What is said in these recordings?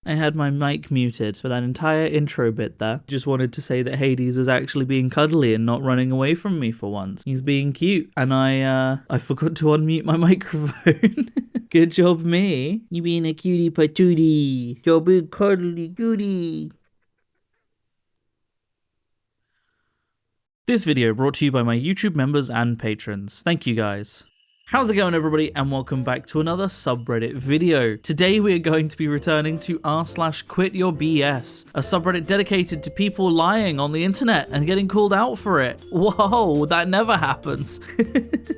I had my mic muted for that entire intro bit there. Just wanted to say that Hades is actually being cuddly and not running away from me for once. He's being cute, and I forgot to unmute my microphone. Good job, me. You being a cutie patootie. You're big cuddly cutie. This video brought to you by my YouTube members and patrons. Thank you guys. How's it going, everybody, and welcome back to another subreddit video. Today we are going to be returning to r/quityourBS, a subreddit dedicated to people lying on the internet and getting called out for it. Whoa, that never happens.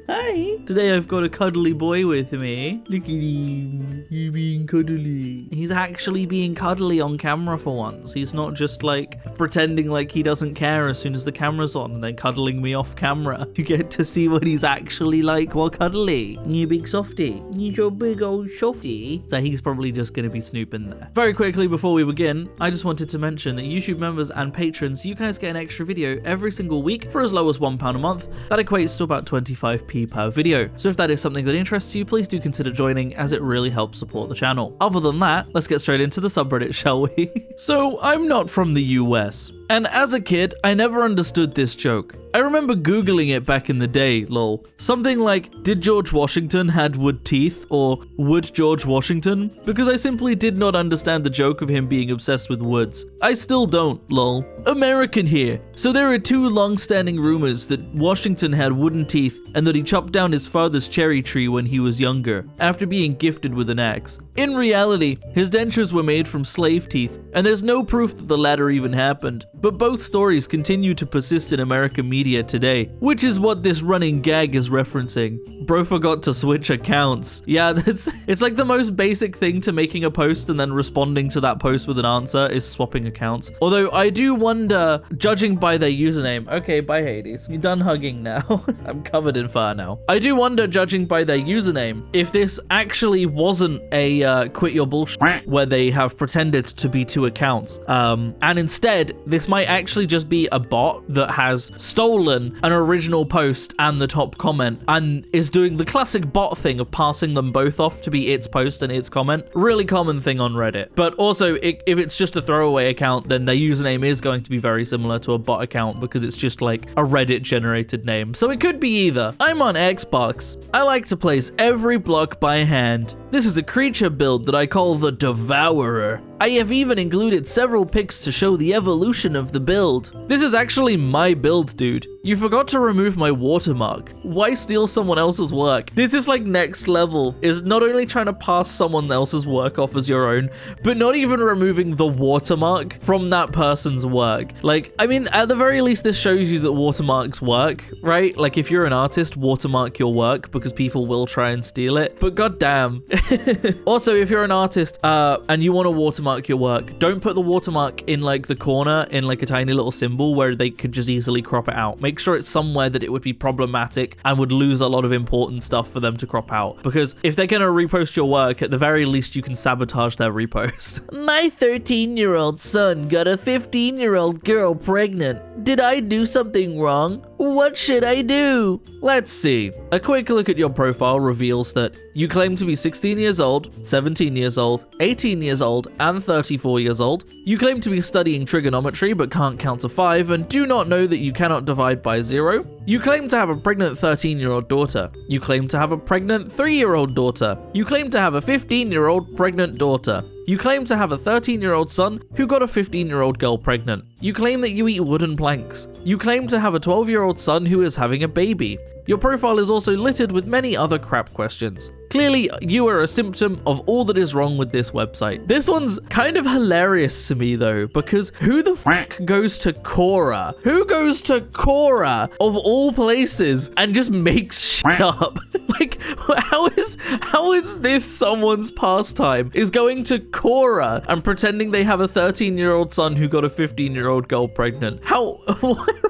Hi. Today I've got a cuddly boy with me. Look at him, he's being cuddly. He's actually being cuddly on camera for once. He's not just like pretending like he doesn't care as soon as the camera's on and then cuddling me off camera. You get to see what he's actually like while cuddling. You big softy. You your big old softy. So he's probably just going to be snooping there. Very quickly before we begin, I just wanted to mention that YouTube members and patrons, you guys get an extra video every single week for as low as £1 a month. That equates to about 25p per video. So if that is something that interests you, please do consider joining, as it really helps support the channel. Other than that, let's get straight into the subreddit, shall we? So I'm not from the US. And as a kid, I never understood this joke. I remember Googling it back in the day, lol. Something like, did George Washington had wood teeth, or would George Washington? Because I simply did not understand the joke of him being obsessed with woods. I still don't, lol. American here. So there are two long-standing rumors that Washington had wooden teeth and that he chopped down his father's cherry tree when he was younger, after being gifted with an axe. In reality, his dentures were made from slave teeth, and there's no proof that the latter even happened. But both stories continue to persist in American media today, which is what this running gag is referencing. Bro forgot to switch accounts. Yeah, it's like the most basic thing to making a post and then responding to that post with an answer is swapping accounts. Although I do wonder, judging by their username, okay, bye Hades, you're done hugging now. I'm covered in fur now. I do wonder, judging by their username, if this actually wasn't a quit your bullshit where they have pretended to be two accounts. And instead, this might actually just be a bot that has stolen an original post and the top comment and is doing the classic bot thing of passing them both off to be its post and its comment. Really common thing on Reddit. But also, if it's just a throwaway account, then their username is going to be very similar to a bot account because it's just like a Reddit generated name. So it could be either. I'm on Xbox. I like to place every block by hand. This is a creature build that I call the Devourer. I have even included several pics to show the evolution of the build. This is actually my build, dude. You forgot to remove my watermark. Why steal someone else's work? This is like next level, is not only trying to pass someone else's work off as your own, but not even removing the watermark from that person's work. Like, I mean, at the very least, this shows you that watermarks work, right? Like, if you're an artist, watermark your work because people will try and steal it. But goddamn. Also, if you're an artist and you want to watermark your work, don't put the watermark in like the corner in like a tiny little symbol where they could just easily crop it out. Make sure it's somewhere that it would be problematic and would lose a lot of important stuff for them to crop out, because if they're gonna repost your work, at the very least you can sabotage their repost. My 13-year-old son got a 15-year-old girl pregnant. Did I do something wrong? What should I do? Let's see. A quick look at your profile reveals that you claim to be 16 years old, 17 years old, 18 years old, and 34 years old. You claim to be studying trigonometry but can't count to 5 and do not know that you cannot divide by 0. You claim to have a pregnant 13-year-old daughter. You claim to have a pregnant 3-year-old daughter. You claim to have a 15-year-old pregnant daughter. You claim to have a 13-year-old son who got a 15-year-old girl pregnant. You claim that you eat wooden planks. You claim to have a 12-year-old son who is having a baby. Your profile is also littered with many other crap questions. Clearly, you are a symptom of all that is wrong with this website. This one's kind of hilarious to me though, because who the fuck goes to Quora? Who goes to Quora of all places and just makes shit up? Like, how is this someone's pastime? Is going to Quora and pretending they have a 13-year-old son who got a 15-year-old girl pregnant? How?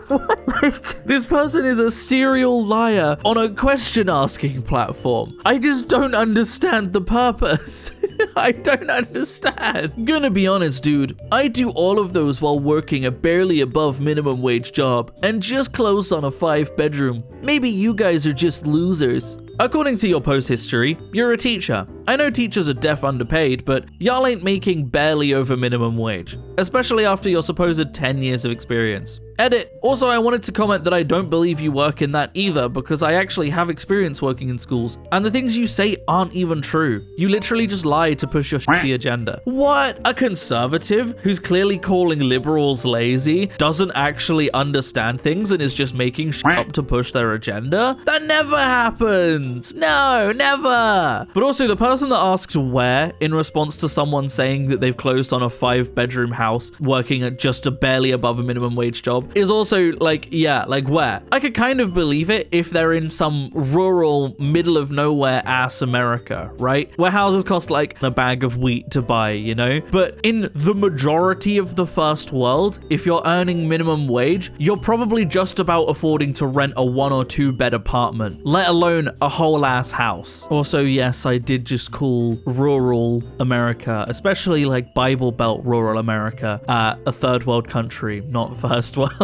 Like, this person is a serial liar on a question asking platform. I just don't understand the purpose. I don't understand. Gonna be honest, dude. I do all of those while working a barely above minimum wage job and just close on a 5-bedroom. Maybe you guys are just losers. According to your post history, you're a teacher. I know teachers are def underpaid, but y'all ain't making barely over minimum wage, especially after your supposed 10 years of experience. Edit. Also, I wanted to comment that I don't believe you work in that either, because I actually have experience working in schools, and the things you say aren't even true. You literally just lie to push your shitty agenda. What? A conservative who's clearly calling liberals lazy doesn't actually understand things and is just making shit up to push their agenda? That never happens. No, never. But also, the person that asked where in response to someone saying that they've closed on a 5-bedroom house working at just a barely above a minimum wage job is also like, yeah, like where? I could kind of believe it if they're in some rural, middle of nowhere ass America, right? Where houses cost like a bag of wheat to buy, you know? But in the majority of the first world, if you're earning minimum wage, you're probably just about affording to rent a 1 or 2 bed apartment, let alone a whole ass house. Also, yes, I did just call rural America, especially like Bible Belt rural America, a third world country, not first world.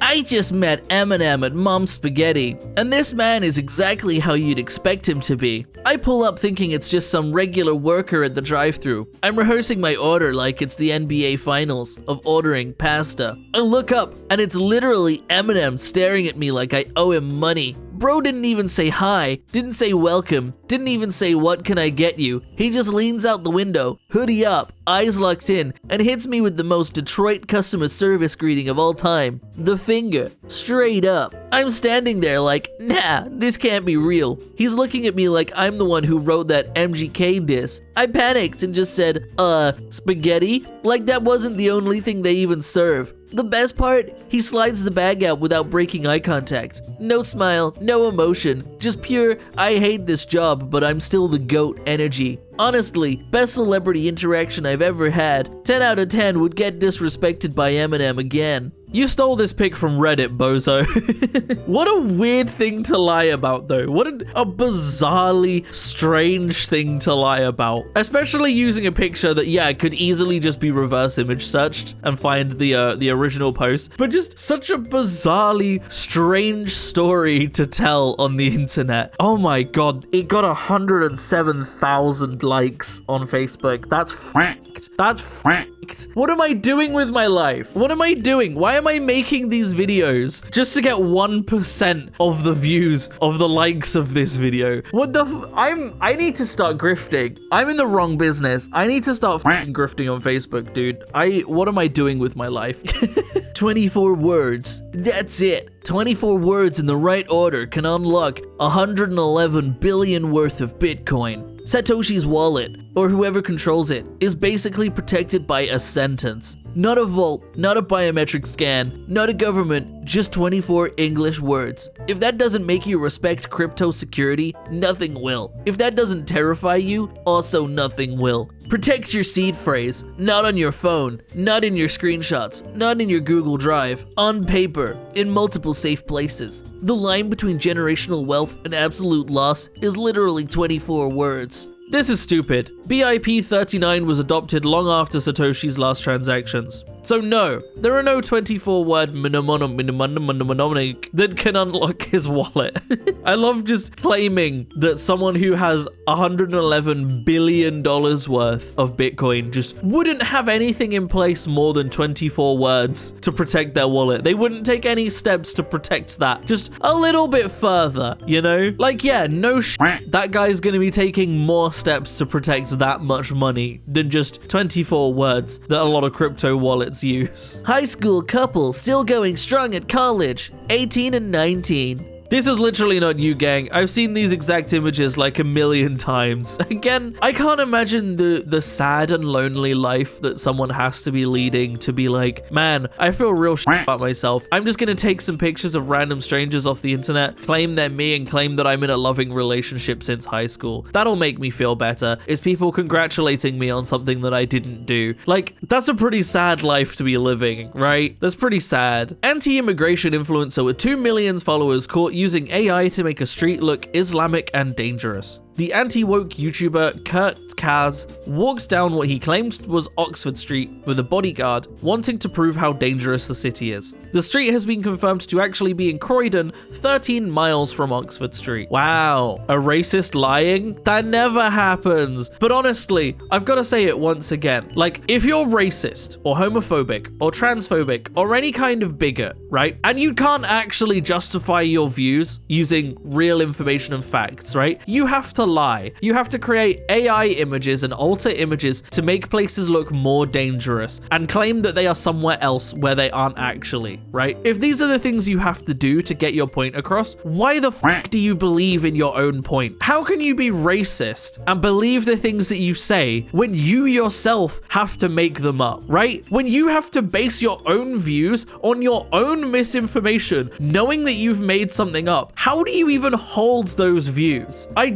I just met Eminem at Mom's Spaghetti, and this man is exactly how you'd expect him to be. I pull up thinking it's just some regular worker at the drive-thru. I'm rehearsing my order like it's the NBA Finals of ordering pasta. I look up, and it's literally Eminem staring at me like I owe him money. Bro didn't even say hi, didn't say welcome, didn't even say what can I get you. He just leans out the window, hoodie up, eyes locked in, and hits me with the most Detroit customer service greeting of all time. The finger, straight up. I'm standing there like, nah, this can't be real. He's looking at me like I'm the one who wrote that MGK diss. I panicked and just said, spaghetti? Like that wasn't the only thing they even serve. The best part, he slides the bag out without breaking eye contact. No smile, no emotion, just pure, I hate this job, but I'm still the GOAT energy. Honestly, best celebrity interaction I've ever had. 10 out of 10 would get disrespected by Eminem again. You stole this pic from Reddit, bozo. What a weird thing to lie about, though. What a bizarrely strange thing to lie about. Especially using a picture that, yeah, could easily just be reverse image searched and find the original post. But just such a bizarrely strange story to tell on the internet. Oh my god, it got 107,000 likes on Facebook. That's fact. That's fact. What am I doing with my life? What am I doing? Why am I making these videos just to get 1% of the views of the likes of this video? What the I need to start grifting. I'm in the wrong business. I need to start grifting on Facebook, dude. What am I doing with my life? 24 words. That's it. 24 words in the right order can unlock 111 billion worth of Bitcoin. Satoshi's wallet, or whoever controls it, is basically protected by a sentence. Not a vault, not a biometric scan, not a government, just 24 English words. If that doesn't make you respect crypto security, nothing will. If that doesn't terrify you, also nothing will. Protect your seed phrase, not on your phone, not in your screenshots, not in your Google Drive, on paper, in multiple safe places. The line between generational wealth and absolute loss is literally 24 words. This is stupid. BIP 39 was adopted long after Satoshi's last transactions. So no, there are no 24-word that can unlock his wallet. I love just claiming that someone who has $111 billion worth of Bitcoin just wouldn't have anything in place more than 24 words to protect their wallet. They wouldn't take any steps to protect that just a little bit further, you know? Like, yeah, no shit. That guy's gonna be taking more steps to protect that much money than just 24 words that a lot of crypto wallets use. High school couple still going strong at college, 18 and 19. This is literally not you, gang. I've seen these exact images like a million times. Again, I can't imagine the sad and lonely life that someone has to be leading to be like, man, I feel real shit about myself. I'm just gonna take some pictures of random strangers off the internet, claim they're me, and claim that I'm in a loving relationship since high school. That'll make me feel better, is people congratulating me on something that I didn't do. Like, that's a pretty sad life to be living, right? That's pretty sad. Anti-immigration influencer with 2 million followers caught using AI to make a street look Islamic and dangerous. the anti-woke YouTuber Kurt Kaz walks down what he claimed was Oxford Street with a bodyguard, wanting to prove how dangerous the city is. The street has been confirmed to actually be in Croydon, 13 miles from Oxford Street. Wow, a racist lying? That never happens. But honestly, I've got to say it once again. Like, if you're racist or homophobic or transphobic or any kind of bigot, right? And you can't actually justify your views using real information and facts, right? You have to lie. You have to create AI images and alter images to make places look more dangerous and claim that they are somewhere else where they aren't actually, right? If these are the things you have to do to get your point across, why the fuck do you believe in your own point? How can you be racist and believe the things that you say when you yourself have to make them up, right? When you have to base your own views on your own misinformation, knowing that you've made something up, how do you even hold those views? I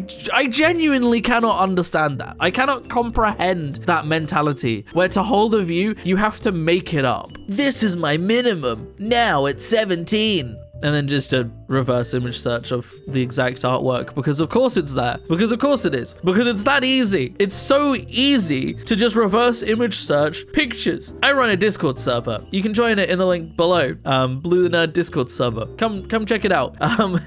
genuinely cannot understand that. I cannot comprehend that mentality where to hold a view, you have to make it up. This is my minimum now at 17. And then just a reverse image search of the exact artwork, because of course it's there. Because of course it is. Because it's that easy. It's so easy to just reverse image search pictures. I run a Discord server. You can join it in the link below. Blue the Nerd Discord server. Come check it out.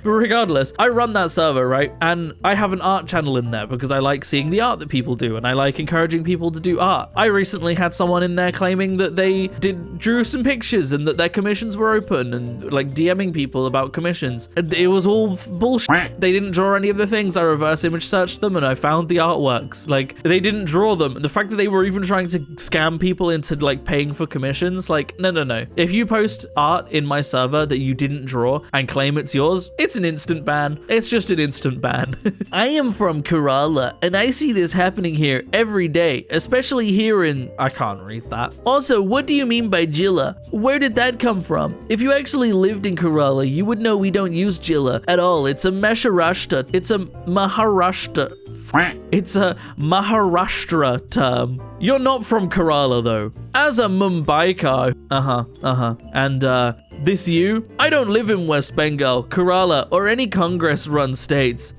Regardless, I run that server, right? And I have an art channel in there because I like seeing the art that people do and I like encouraging people to do art. I recently had someone in there claiming that they drew some pictures and that their commissions were open and like DMing people about commissions. It was all bullshit. They didn't draw any of the things. I reverse image searched them and I found the artworks. Like, they didn't draw them. The fact that they were even trying to scam people into like paying for commissions, like, no. If you post art in my server that you didn't draw and claim it's yours, it's an instant ban. It's just an instant ban. I am from Kerala and I see this happening here every day, especially here in... I can't read that. Also, what do you mean by Jilla? Where did that come from? If you actually lived in Kerala, you would know we don't use Jilla at all. It's a Maharashtra. It's a Maharashtra. It's a Maharashtra term. You're not from Kerala though. As a Mumbaikar. And this you? I don't live in West Bengal, Kerala, or any Congress-run states.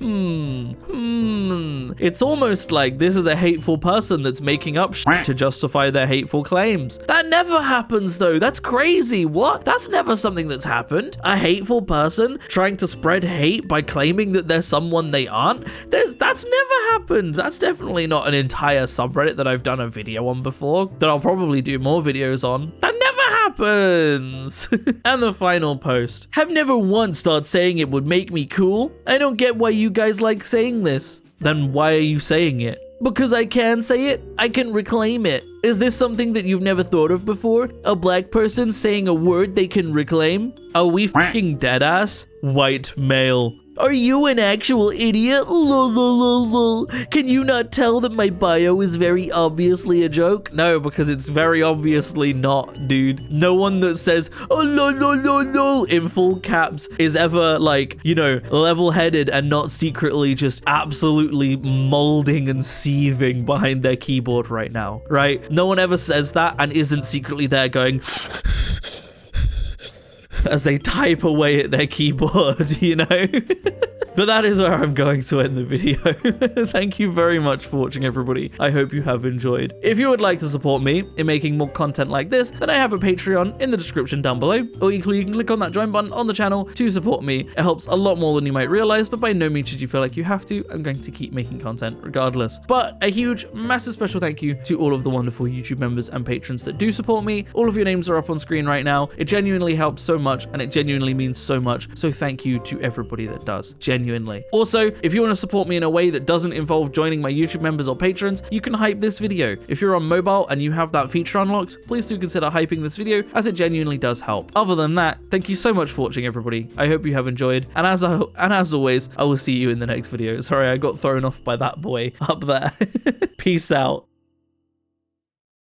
It's almost like this is a hateful person that's making up shit to justify their hateful claims. That never happens though. That's crazy. What? That's never something that's happened. A hateful person trying to spread hate by claiming that they're someone they aren't. That's never happened. That's definitely not an entire subreddit that I've done a video on before, that I'll probably do more videos on. That never happens. And the final post. Have never once thought saying it would make me cool. I don't get why you guys like saying this. Then why are you saying it? Because I can say it, I can reclaim it. Is this something that you've never thought of before? A black person saying a word they can reclaim? Are we fucking deadass? White male. Are you an actual idiot? Lol. Can you not tell that my bio is very obviously a joke? No, because it's very obviously not, dude. No one that says, oh, lol, in full caps is ever, like, you know, level-headed and not secretly just absolutely molding and seething behind their keyboard right now, right? No one ever says that and isn't secretly there going... as they type away at their keyboard, you know? But that is where I'm going to end the video. Thank you very much for watching, everybody. I hope you have enjoyed. If you would like to support me in making more content like this, then I have a Patreon in the description down below, or equally you can click on that join button on the channel to support me. It helps a lot more than you might realize, but by no means should you feel like you have to. I'm going to keep making content regardless. But a huge, massive special thank you to all of the wonderful YouTube members and patrons that do support me. All of your names are up on screen right now. It genuinely helps so much, and it genuinely means so much. So thank you to everybody that does. Genuinely. Also, if you want to support me in a way that doesn't involve joining my YouTube members or patrons, you can hype this video. If you're on mobile and you have that feature unlocked, please do consider hyping this video, as it genuinely does help. Other than that, thank you so much for watching, everybody. I hope you have enjoyed, and as always, I will see you in the next video. Sorry, I got thrown off by that boy up there. Peace out.